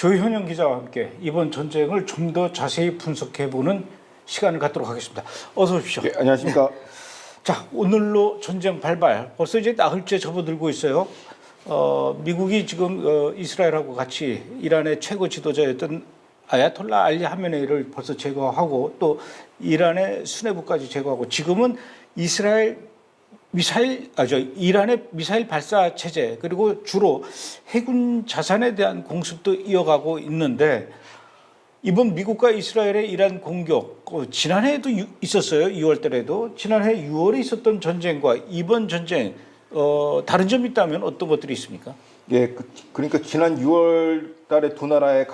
조현영 기자와 함께 이번 전쟁을 좀 더 자세히 분석해보는 시간을 갖도록 하겠습니다. 어서 오십시오. 네, 안녕하십니까. 자, 오늘로 전쟁 발발. 벌써 이제 나흘째 접어들고 있어요. 미국이 지금 이스라엘하고 같이 이란의 최고 지도자였던 아야톨라 알리 하메네이를 벌써 제거하고 또 이란의 수뇌부까지 제거하고 지금은 이란의 미사일 발사 체제 그리고 주로 해군 자산에 대한 공습도 이어가고 있는데 이번 미국과 이스라엘의 이란 공격 지난해에도 있었어요. 2월 달에도 지난해 6월에 있었던 전쟁과 이번 전쟁 다른 점이 있다면 어떤 것들이 있습니까? 예, 그러니까 지난 6월 달에 두 나라의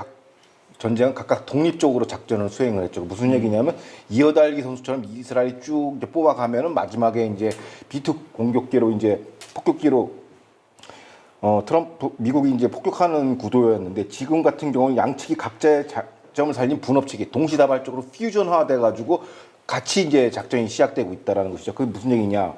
전쟁은 각각 독립적으로 작전을 수행을 했죠. 무슨 얘기냐면 이어달기 선수처럼 이스라엘이 쭉 이제 뽑아가면은 마지막에 이제 B2 공격기로 이제 폭격기로 미국이 이제 폭격하는 구도였는데 지금 같은 경우는 양측이 각자의 장점을 살린 분업체계 동시다발적으로 퓨전화돼 가지고 같이 이제 작전이 시작되고 있다라는 것이죠. 그게 무슨 얘기냐?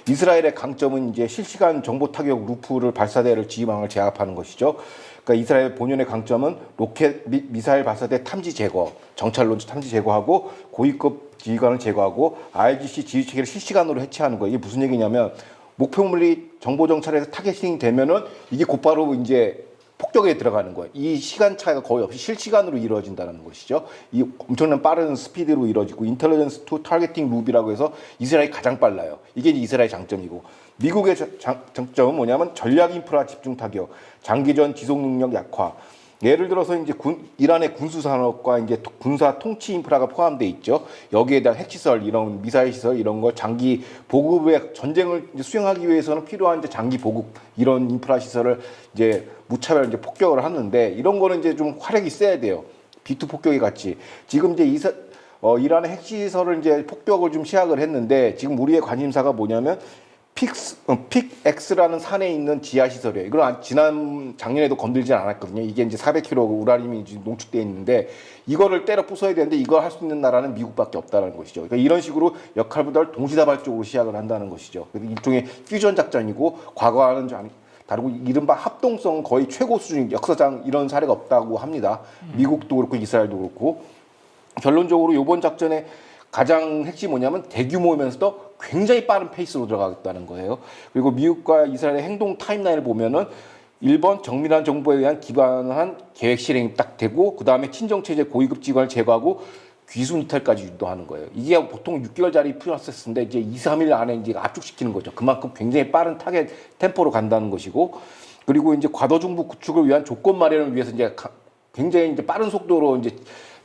이스라엘의 강점은 이제 실시간 정보 타격 루프를 발사대를 지휘망을 제압하는 것이죠. 그러니까 이스라엘 본연의 강점은 로켓 미사일 발사대 탐지 제거, 정찰 론지 탐지 제거하고 고위급 지휘관을 제거하고 IRGC 지휘 체계를 실시간으로 해체하는 거예요. 이게 무슨 얘기냐면 목표물이 정보 정찰에서 타겟팅 되면은 이게 곧바로 이제 폭격에 들어가는 거예요. 이 시간 차이가 거의 없이 실시간으로 이루어진다는 것이죠. 이 엄청난 빠른 스피드로 이루어지고 인텔리전스 투 타겟팅 룹이라고 해서 이스라엘이 가장 빨라요. 이게 이스라엘의 장점이고 미국의 장점은 뭐냐면 전략 인프라 집중 타격, 장기전 지속 능력 약화. 예를 들어서 이제 이란의 군수 산업과 이제 군사 통치 인프라가 포함되어 있죠. 여기에 대한 핵시설, 이런 미사일 시설 이런 걸 장기 보급의 전쟁을 이제 수행하기 위해서는 필요한 이제 장기 보급 이런 인프라 시설을 이제 무차별 이제 폭격을 하는데 이런 거는 이제 좀 화력이 세야 돼요. B2 폭격이 같이 지금 이제 이란의 핵시설을 이제 폭격을 좀 시작을 했는데 지금 우리의 관심사가 뭐냐면 픽X라는 산에 있는 지하 시설이에요. 이건 작년에도 건들지 않았거든요. 이게 이제 400kg 우라늄이 농축되어 있는데 이거를 때려 부숴야 되는데 이걸 할 수 있는 나라는 미국밖에 없다는 것이죠. 그러니까 이런 식으로 역할 분담을 동시다발적으로 시작을 한다는 것이죠. 일종의 퓨전 작전이고 과거와는 다르고 이른바 합동성 거의 최고 수준 역사상 이런 사례가 없다고 합니다. 미국도 그렇고 이스라엘도 그렇고 결론적으로 이번 작전의 가장 핵심이 뭐냐면 대규모면서도 굉장히 빠른 페이스로 들어가겠다는 거예요. 그리고 미국과 이스라엘의 행동 타임라인을 보면은 1번 정밀한 정보에 의한 기반한 계획 실행이 딱 되고 그 다음에 친정체제 고위급 직원을 제거하고 귀순 이탈까지 유도하는 거예요. 이게 보통 6개월짜리 프로세스인데 이제 2, 3일 안에 이제 압축시키는 거죠. 그만큼 굉장히 빠른 타겟 템포로 간다는 것이고 그리고 이제 과도중부 구축을 위한 조건 마련을 위해서 이제 굉장히 이제 빠른 속도로 이제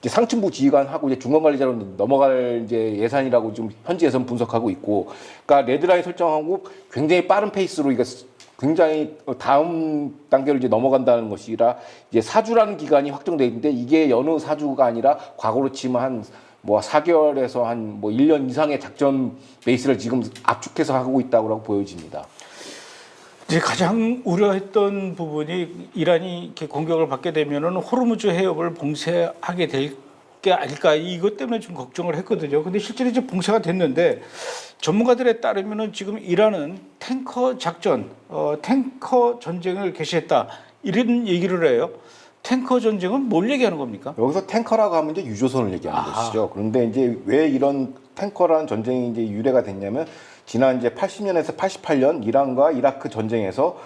상층부 지휘관하고 이제 중간관리자로 넘어갈 이제 예산이라고 좀 현지에서는 분석하고 있고, 그러니까 레드라인 설정하고 굉장히 빠른 페이스로 이게 굉장히 다음 단계로 이제 넘어간다는 것이라 이제 사주라는 기간이 확정돼 있는데 이게 여느 사주가 아니라 과거로 치면 한 뭐 4개월에서 한 뭐 1년 이상의 작전 베이스를 지금 압축해서 하고 있다고 보여집니다. 이제 가장 우려했던 부분이 이란이 이렇게 공격을 받게 되면은 호르무즈 해협을 봉쇄하게 될 게 아닐까 이것 때문에 좀 걱정을 했거든요. 근데 실제로 이제 봉쇄가 됐는데 전문가들에 따르면은 지금 이란은 탱커 작전, 탱커 전쟁을 개시했다 이런 얘기를 해요. 탱커 전쟁은 뭘 얘기하는 겁니까? 여기서 탱커라고 하면 이제 유조선을 얘기하는 것이죠. 그런데 이제 왜 이런 탱커라는 전쟁이 이제 유래가 됐냐면 지난 이제 80년에서 88년 이란과 이라크 전쟁에서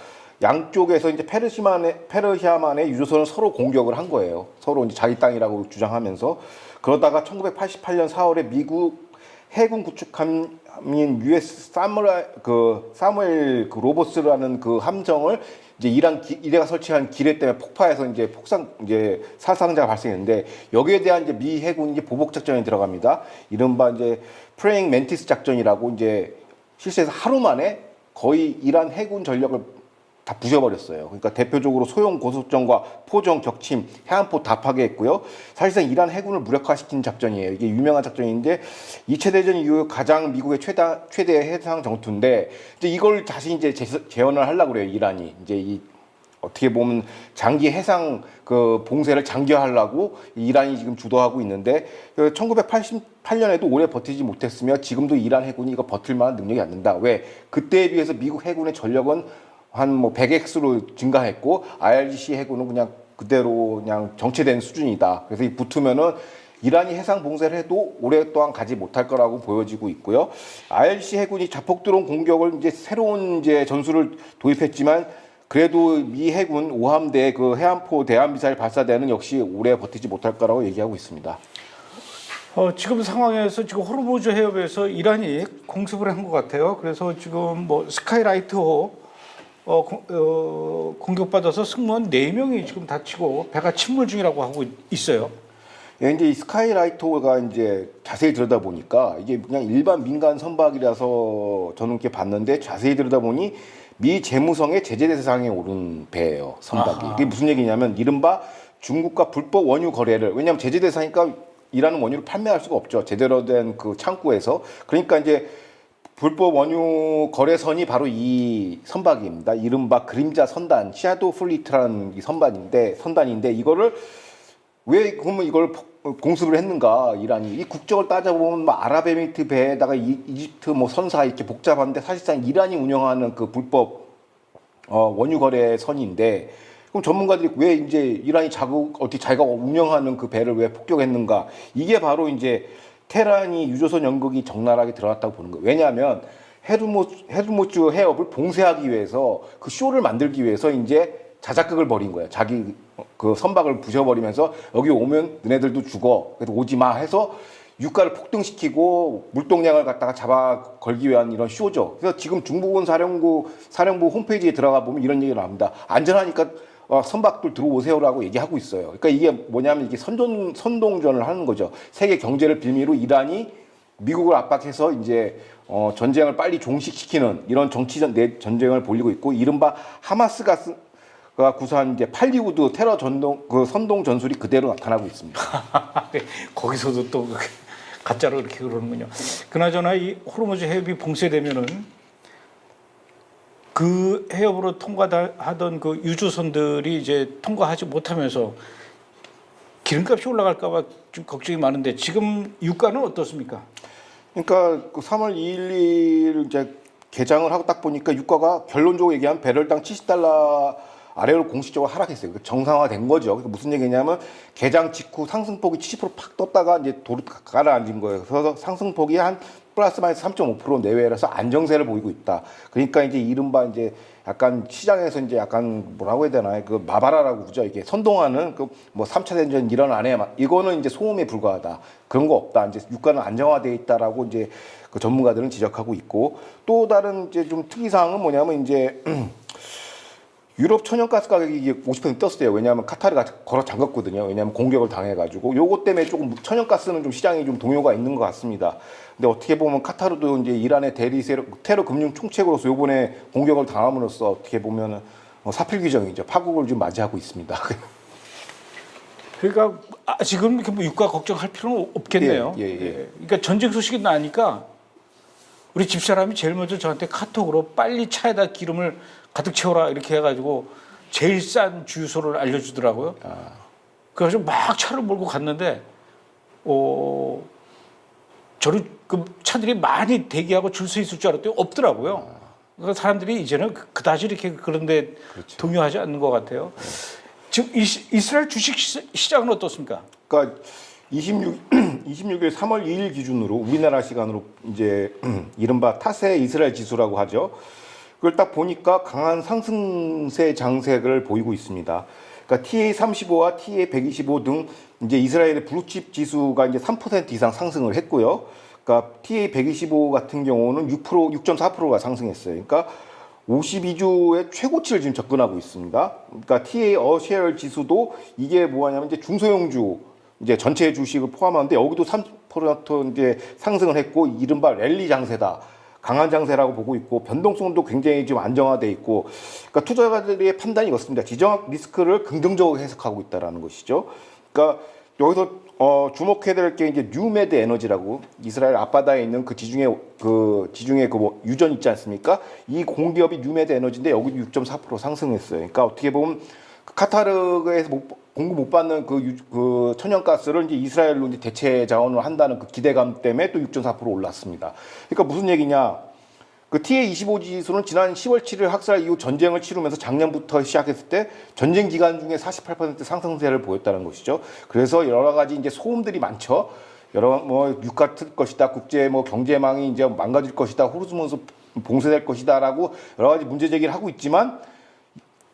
양쪽에서 이제 페르시아만의 유조선을 서로 공격을 한 거예요. 서로 이제 자기 땅이라고 주장하면서 그러다가 1988년 4월에 미국 해군 구축함인 US 사무엘 로버스라는 그 함정을 이제 이란 이래가 설치한 기뢰 때문에 폭파해서 이제 사상자가 발생했는데 여기에 대한 이제 미 해군 이제 보복 작전에 들어갑니다. 이른바 이제 프레잉 멘티스 작전이라고 이제 실제에서 하루 만에 거의 이란 해군 전력을 다 부셔버렸어요. 그러니까 대표적으로 소형 고속정과 포정, 격침, 해안포 다 파괴했고요. 사실상 이란 해군을 무력화시킨 작전이에요. 이게 유명한 작전인데 2차 대전 이후 가장 미국의 최대 해상 전투인데 이제 이걸 다시 이제 재현을 하려고 그래요. 이란이 이제 어떻게 보면 장기 해상 그 봉쇄를 장기화하려고 이란이 지금 주도하고 있는데 1988년에도 오래 버티지 못했으며 지금도 이란 해군이 이거 버틸 만한 능력이 안 된다. 왜? 그때에 비해서 미국 해군의 전력은 한 뭐 100x로 증가했고 IRGC 해군은 그냥 그대로 그냥 정체된 수준이다. 그래서 이 붙으면은 이란이 해상 봉쇄를 해도 오랫동안 가지 못할 거라고 보여지고 있고요. IRC 해군이 자폭 드론 공격을 이제 새로운 이제 전술을 도입했지만 그래도 미 해군 오함대 그 해안포 대한 미사일 발사대는 역시 오래 버티지 못할 거라고 얘기하고 있습니다. 지금 상황에서 지금 호르무즈 해협에서 이란이 공습을 한 것 같아요. 그래서 지금 뭐 스카이라이트호 공격받아서 승무원 4명이 지금 다치고 배가 침몰 중이라고 하고 있어요. 예, 이제 이 스카이라이트가 이제 자세히 들여다보니까 이게 그냥 일반 민간 선박이라서 저는 이렇게 봤는데 자세히 들여다보니 미 재무성의 제재 대상에 오른 배예요, 선박이. 이게 무슨 얘기냐면 이른바 중국과 불법 원유 거래를, 왜냐하면 제재 대상이니까 이라는 원유를 판매할 수가 없죠, 제대로 된 그 창구에서. 그러니까 이제 불법 원유 거래선이 바로 이 선박입니다. 이른바 그림자 선단, 샤도우 플리트라는 이 선단인데 이거를 왜 그러면 이걸 공습을 했는가, 이란이. 이 국적을 따져보면 뭐 아랍에미리트 배에다가 이집트 뭐 선사 이렇게 복잡한데 사실상 이란이 운영하는 그 불법 원유 거래 선인데, 그럼 전문가들이 왜 이제 이란이 어떻게 자기가 운영하는 그 배를 왜 폭격했는가? 이게 바로 이제 테란이 유조선 연극이 적나라하게 들어갔다고 보는 거예요. 왜냐하면 헤르모즈 해협을 봉쇄하기 위해서, 그 쇼를 만들기 위해서 이제 자작극을 벌인 거예요. 자기 그 선박을 부셔버리면서 여기 오면 너네들도 죽어, 그래서 오지 마 해서 유가를 폭등시키고 물동량을 갖다가 잡아 걸기 위한 이런 쇼죠. 그래서 지금 중부군 사령부 홈페이지에 들어가 보면 이런 얘기를 합니다. 안전하니까 선박들 들어오세요라고 얘기하고 있어요. 그러니까 이게 뭐냐면 이게 선동전을 하는 거죠. 세계 경제를 빌미로 이란이 미국을 압박해서 이제 전쟁을 빨리 종식시키는 이런 전쟁을 벌이고 있고, 이른바 하마스가 구사한 이제 팔리우드 테러 선동 전술이 그대로 나타나고 있습니다. 거기서도 또 가짜로 이렇게 그러는군요. 그나저나 이 호르무즈 해협이 봉쇄되면은 그 해협으로 통과하던 그 유조선들이 이제 통과하지 못하면서 기름값이 올라갈까봐 좀 걱정이 많은데 지금 유가는 어떻습니까? 그러니까 그 3월 2일 이제 개장을 하고 딱 보니까 유가가 결론적으로 얘기하면 배럴당 70달러 아래로 공식적으로 하락했어요. 정상화된 거죠. 그러니까 무슨 얘기냐면 개장 직후 상승폭이 70%팍 떴다가 이제 도로 가라앉은 거예요. 그래서 상승폭이 한 플러스 마이너스 3.5% 내외라서 안정세를 보이고 있다. 그러니까 이제 이른바 이제 약간 시장에서 이제 약간 뭐라고 해야 되나요? 그 마바라라고 그러죠. 이게 선동하는 그 뭐 3차 대전 일어나네 이거는 이제 소음에 불과하다. 그런 거 없다. 이제 유가는 안정화돼 있다라고 이제 그 전문가들은 지적하고 있고, 또 다른 이제 좀 특이사항은 뭐냐면 이제 유럽 천연가스 가격이 이게 50% 떴어요. 왜냐하면 카타르가 걸어 잠갔거든요. 왜냐하면 공격을 당해가지고. 요것 때문에 조금 천연가스는 좀 시장이 좀 동요가 있는 것 같습니다. 근데 어떻게 보면 카타르도 이제 이란의 테러 금융 총책으로서 요번에 공격을 당함으로써 어떻게 보면 사필 규정이죠. 파국을 좀 맞이하고 있습니다. 그러니까 지금 이렇게 뭐 유가 걱정할 필요는 없겠네요. 예. 그러니까 전쟁 소식이 나니까 우리 집사람이 제일 먼저 저한테 카톡으로 빨리 차에다 기름을 가득 채워라 이렇게 해가지고 제일 싼 주유소를 알려주더라고요. 그래서 막 차를 몰고 갔는데 저를 그 차들이 많이 대기하고 줄 서 있을 줄 알았더니 없더라고요. 그러니까 사람들이 이제는 그다지 이렇게 그런데 그렇죠. 동요하지 않는 것 같아요. 지금 이스라엘 주식 시장은 어떻습니까? 그러니까 26일 3월 2일 기준으로 우리나라 시간으로 이제 이른바 타세 이스라엘 지수라고 하죠. 그걸 딱 보니까 강한 상승세 장세를 보이고 있습니다. 그러니까 TA35와 TA125 등 이제 이스라엘의 블루칩 지수가 이제 3% 이상 상승을 했고요. 그러니까 TA125 같은 경우는 6.4%가 상승했어요. 그러니까 52주의 최고치를 지금 접근하고 있습니다. 그러니까 TA 어셰어 지수도 이게 뭐냐면 이제 중소형주 이제 전체 주식을 포함하는데 여기도 3% 이제 상승을 했고, 이른바 랠리 장세다. 강한 장세라고 보고 있고, 변동성도 굉장히 좀 안정화돼 있고, 그러니까 투자자들의 판단이 이렇습니다. 지정학 리스크를 긍정적으로 해석하고 있다라는 것이죠. 그러니까 여기서 주목해야 될 게 이제 뉴메드 에너지라고 이스라엘 앞바다에 있는 그 지중해 뭐 유전 있지 않습니까? 이 공기업이 뉴메드 에너지인데 여기도 6.4% 상승했어요. 그러니까 어떻게 보면 카타르에서 공급 못 받는 그 천연가스를 이제 이스라엘로 이제 대체 자원을 한다는 그 기대감 때문에 또 6.4% 올랐습니다. 그러니까 무슨 얘기냐? 그 TA-25 지수는 지난 10월 7일 학살 이후 전쟁을 치르면서 작년부터 시작했을 때 전쟁 기간 중에 48% 상승세를 보였다는 것이죠. 그래서 여러 가지 이제 소음들이 많죠. 여러 뭐 유가 틀 것이다, 국제 뭐 경제망이 이제 망가질 것이다, 호르몬스 봉쇄될 것이다라고 여러 가지 문제 제기를 하고 있지만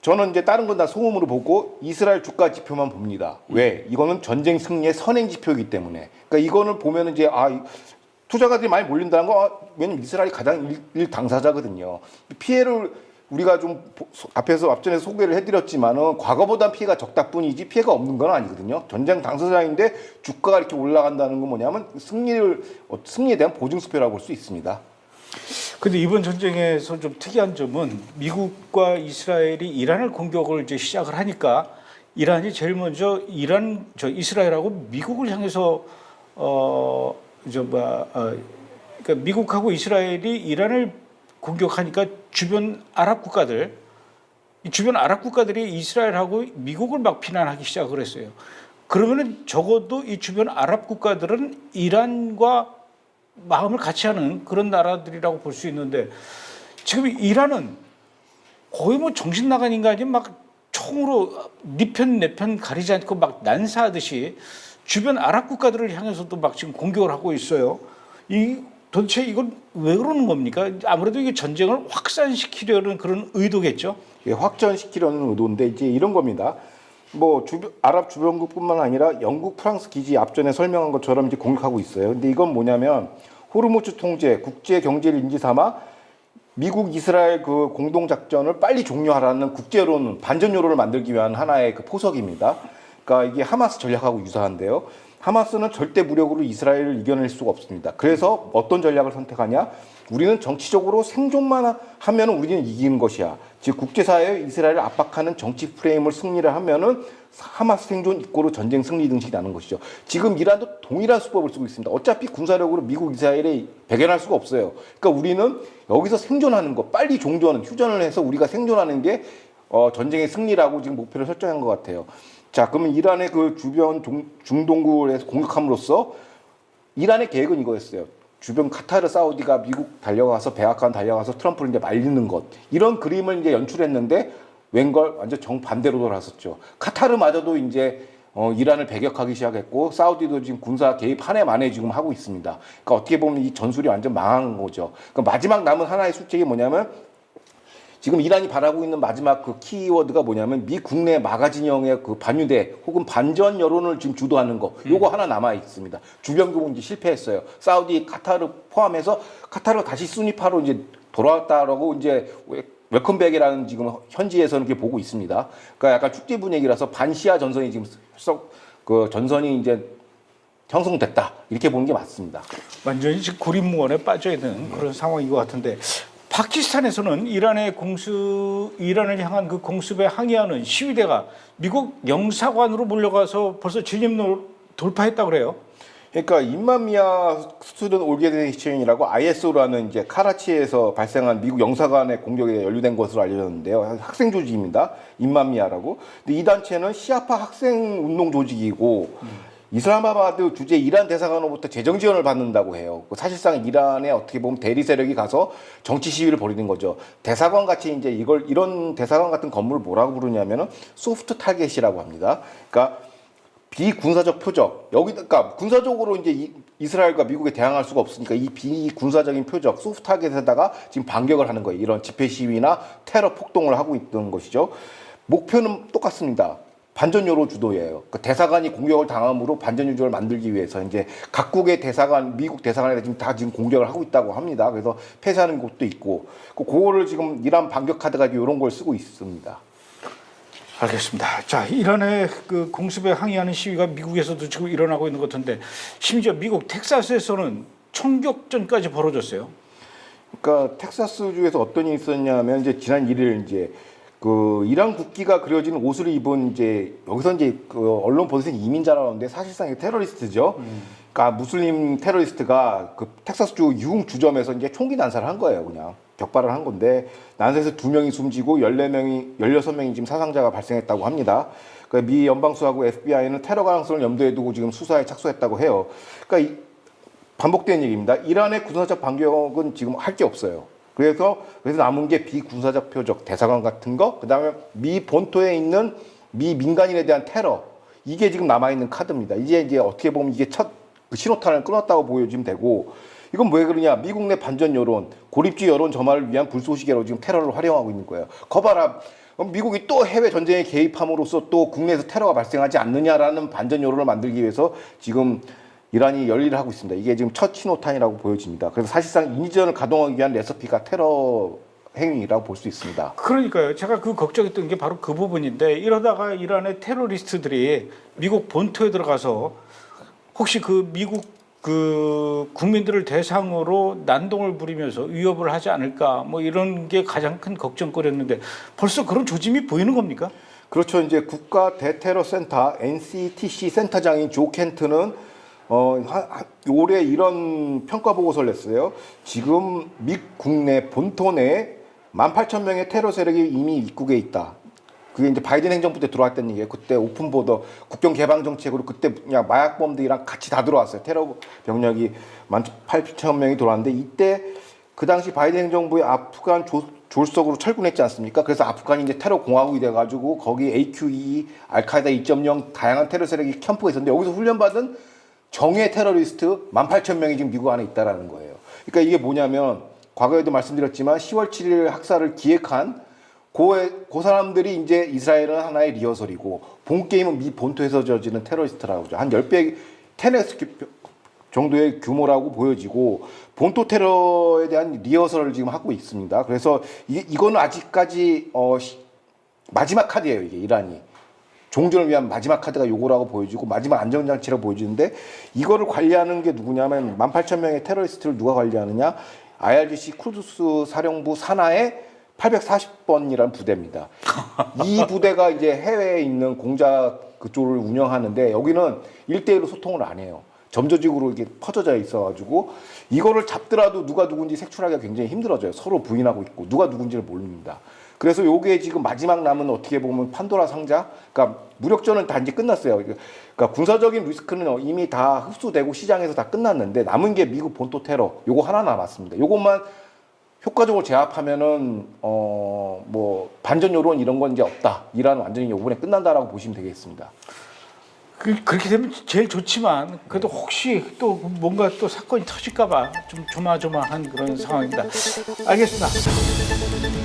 저는 이제 다른 건 다 소음으로 보고 이스라엘 주가 지표만 봅니다. 왜? 이거는 전쟁 승리의 선행 지표이기 때문에. 그러니까 이거는 보면은 이제 투자가들이 많이 몰린다는 거 왜냐면 이스라엘이 가장 일 당사자거든요. 피해를 우리가 좀 앞전에 소개를 해드렸지만은 과거보다 피해가 적다 뿐이지 피해가 없는 건 아니거든요. 전쟁 당사자인데 주가가 이렇게 올라간다는 건 뭐냐면 승리에 대한 보증수표라고 볼 수 있습니다. 근데 이번 전쟁에서 좀 특이한 점은 미국과 이스라엘이 이란을 공격을 이제 시작을 하니까 이란이 제일 먼저 이스라엘하고 미국을 향해서 그러니까 미국하고 이스라엘이 이란을 공격하니까 주변 아랍 국가들이 이스라엘하고 미국을 막 비난하기 시작을 했어요. 그러면은 적어도 이 주변 아랍 국가들은 이란과 마음을 같이 하는 그런 나라들이라고 볼 수 있는데 지금 이란은 거의 뭐 정신 나간 인간이 막 총으로 네 편 내 편 가리지 않고 막 난사하듯이 주변 아랍 국가들을 향해서도 막 지금 공격을 하고 있어요. 도대체 이건 왜 그러는 겁니까? 아무래도 이게 전쟁을 확산시키려는 그런 의도겠죠. 예, 확전시키려는 의도인데 이제 이런 겁니다. 뭐 아랍 주변국뿐만 아니라 영국, 프랑스 기지 앞전에 설명한 것처럼 이제 공격하고 있어요. 근데 이건 뭐냐면 호르무즈 통제, 국제 경제를 인지 삼아 미국, 이스라엘 그 공동 작전을 빨리 종료하라는 국제 여론, 반전 여론을 만들기 위한 하나의 그 포석입니다. 그러니까 이게 하마스 전략하고 유사한데요. 하마스는 절대 무력으로 이스라엘을 이겨낼 수가 없습니다. 그래서 어떤 전략을 선택하냐? 우리는 정치적으로 생존만 하면 우리는 이기는 것이야. 즉 국제사회에 이스라엘을 압박하는 정치 프레임을 승리를 하면은 하마스 생존 이꼬르 전쟁 승리 등식이 나는 것이죠. 지금 이란도 동일한 수법을 쓰고 있습니다. 어차피 군사력으로 미국, 이스라엘에 배견할 수가 없어요. 그러니까 우리는 여기서 생존하는 거, 빨리 종전은 휴전을 해서 우리가 생존하는 게 전쟁의 승리라고 지금 목표를 설정한 것 같아요. 자, 그러면 이란의 그 주변 중동국에서 공격함으로써 이란의 계획은 이거였어요. 주변 카타르, 사우디가 미국 달려가서 백악관 달려가서 트럼프를 이제 말리는 것, 이런 그림을 이제 연출했는데 웬걸 완전 정반대로 돌아섰죠. 카타르마저도 이제 이란을 배격하기 시작했고 사우디도 지금 군사 개입 한 해 만에 지금 하고 있습니다. 그러니까 어떻게 보면 이 전술이 완전 망한 거죠. 그러니까 마지막 남은 하나의 수책이 뭐냐면 지금 이란이 바라고 있는 마지막 그 키워드가 뭐냐면 미 국내 마가진형의 그 반유대 혹은 반전 여론을 지금 주도하는 거, 요거 하나 남아 있습니다. 주변국은 이제 실패했어요. 사우디, 카타르 포함해서 카타르가 다시 수니파로 이제 돌아왔다라고 이제 웰컴백이라는 지금 현지에서는 이렇게 보고 있습니다. 그러니까 약간 축제 분위기라서 반시아 전선이 지금 그 전선이 이제 형성됐다 이렇게 보는 게 맞습니다. 완전히 지금 고립무원에 빠져 있는 그런 상황인 것 같은데. 파키스탄에서는 이란을 향한 그 공습에 항의하는 시위대가 미국 영사관으로 몰려가서 벌써 진입로 돌파했다고 그래요. 그러니까 임마미아 스튜던트 오르게네이션이라고 ISO라는 이제 카라치에서 발생한 미국 영사관의 공격에 연루된 것으로 알려졌는데요. 학생 조직입니다. 임마미아라고. 근데 이 단체는 시아파 학생 운동 조직이고 이슬라마바드 주재 이란 대사관으로부터 재정 지원을 받는다고 해요. 사실상 이란에 어떻게 보면 대리 세력이 가서 정치 시위를 벌이는 거죠. 대사관 같이 이제 이런 대사관 같은 건물을 뭐라고 부르냐면은 소프트 타겟이라고 합니다. 그러니까 비군사적 표적. 그러니까 군사적으로 이제 이스라엘과 미국에 대항할 수가 없으니까 이 비군사적인 표적, 소프트 타겟에다가 지금 반격을 하는 거예요. 이런 집회 시위나 테러 폭동을 하고 있던 것이죠. 목표는 똑같습니다. 반전 여론 주도예요. 그러니까 대사관이 공격을 당함으로 반전 유조를 만들기 위해서 이제 각국의 대사관, 미국 대사관에 지금 공격을 하고 있다고 합니다. 그래서 폐쇄하는 곳도 있고, 그거를 지금 이란 반격 카드가 이런 걸 쓰고 있습니다. 알겠습니다. 자, 이란의 그 공습에 항의하는 시위가 미국에서도 지금 일어나고 있는 것 같은데, 심지어 미국 텍사스에서는 총격전까지 벌어졌어요. 그러니까 텍사스주에서 어떤 일이 있었냐면 이제 지난 1일 이제 그 이란 국기가 그려진 옷을 입은 이제 여기서 이제 그 언론 보도에서 이민자라는데 사실상 테러리스트죠. 그러니까 무슬림 테러리스트가 그 텍사스주 유흥 주점에서 이제 총기 난사를 한 거예요. 그냥 격발을 한 건데 난사에서 2명이 숨지고 16명이 지금 사상자가 발생했다고 합니다. 그러니까 미 연방수하고 FBI는 테러 가능성을 염두에 두고 지금 수사에 착수했다고 해요. 그러니까 반복된 얘기입니다. 이란의 군사적 반격은 지금 할 게 없어요. 그래서 남은 게 비군사적 표적, 대사관 같은 거, 그다음에 미 본토에 있는 미 민간인에 대한 테러, 이게 지금 남아 있는 카드입니다. 이제 어떻게 보면 이게 첫 신호탄을 끊었다고 보여지면 되고, 이건 왜 그러냐? 미국 내 반전 여론, 고립주의 여론 점화를 위한 불쏘시개로 지금 테러를 활용하고 있는 거예요. 거봐라. 미국이 또 해외 전쟁에 개입함으로써 또 국내에서 테러가 발생하지 않느냐라는 반전 여론을 만들기 위해서 지금 이란이 열일을 하고 있습니다. 이게 지금 첫 신호탄이라고 보여집니다. 그래서 사실상 인지전을 가동하기 위한 레시피가 테러 행위라고 볼 수 있습니다. 그러니까요. 제가 그 걱정했던 게 바로 그 부분인데, 이러다가 이란의 테러리스트들이 미국 본토에 들어가서 혹시 그 미국 그 국민들을 대상으로 난동을 부리면서 위협을 하지 않을까, 뭐 이런 게 가장 큰 걱정거리였는데 벌써 그런 조짐이 보이는 겁니까? 그렇죠. 이제 국가 대테러센터 NCTC 센터장인 조 켄트는 올해 이런 평가 보고서를 냈어요. 지금 미 국내 본토 내에 18,000명의 테러 세력이 이미 입국에 있다. 그게 이제 바이든 행정부 때 들어왔던 얘기예요. 그때 오픈 보더 국경 개방 정책으로 그때 그냥 마약범들이랑 같이 다 들어왔어요. 테러 병력이 18,000명이 들어왔는데, 이때 그 당시 바이든 행정부의 아프간 졸속으로 철군했지 않습니까? 그래서 아프간이 이제 테러 공화국이 돼가지고 거기 AQE, 알카에다 2.0 다양한 테러 세력이 캠프가 있었는데, 여기서 훈련받은 정예 테러리스트 18,000명이 지금 미국 안에 있다라는 거예요. 그러니까 이게 뭐냐면, 과거에도 말씀드렸지만 10월 7일 학살을 기획한 그 사람들이 이제 이스라엘은 하나의 리허설이고, 본 게임은 미 본토에서 저지른 테러리스트라고 하죠. 한 10배, 10x 정도의 규모라고 보여지고, 본토 테러에 대한 리허설을 지금 하고 있습니다. 그래서 이거는 아직까지 마지막 카드예요. 이게 이란이 종전을 위한 마지막 카드가 요거라고 보여지고, 마지막 안전장치라고 보여지는데, 이거를 관리하는 게 누구냐면 18,000명의 테러리스트를 누가 관리하느냐? IRGC 쿠두스 사령부 산하의 840번이라는 부대입니다. 이 부대가 이제 해외에 있는 공작 그쪽을 운영하는데, 여기는 1대1로 소통을 안 해요. 점조직으로 이렇게 퍼져져 있어가지고, 이거를 잡더라도 누가 누군지 색출하기가 굉장히 힘들어져요. 서로 부인하고 있고 누가 누군지를 모릅니다. 그래서 요게 지금 마지막 남은 어떻게 보면 판도라 상자, 그러니까 무력전은 다 이제 끝났어요. 그러니까 군사적인 리스크는 이미 다 흡수되고 시장에서 다 끝났는데, 남은 게 미국 본토 테러, 요거 하나 남았습니다. 요것만 효과적으로 제압하면은 뭐 반전 여론 이런 건 이제 없다. 이란 완전히 요번에 끝난다라고 보시면 되겠습니다. 그렇게 되면 제일 좋지만, 그래도 혹시 또 뭔가 또 사건이 터질까봐 좀 조마조마한 그런 상황입니다. 알겠습니다.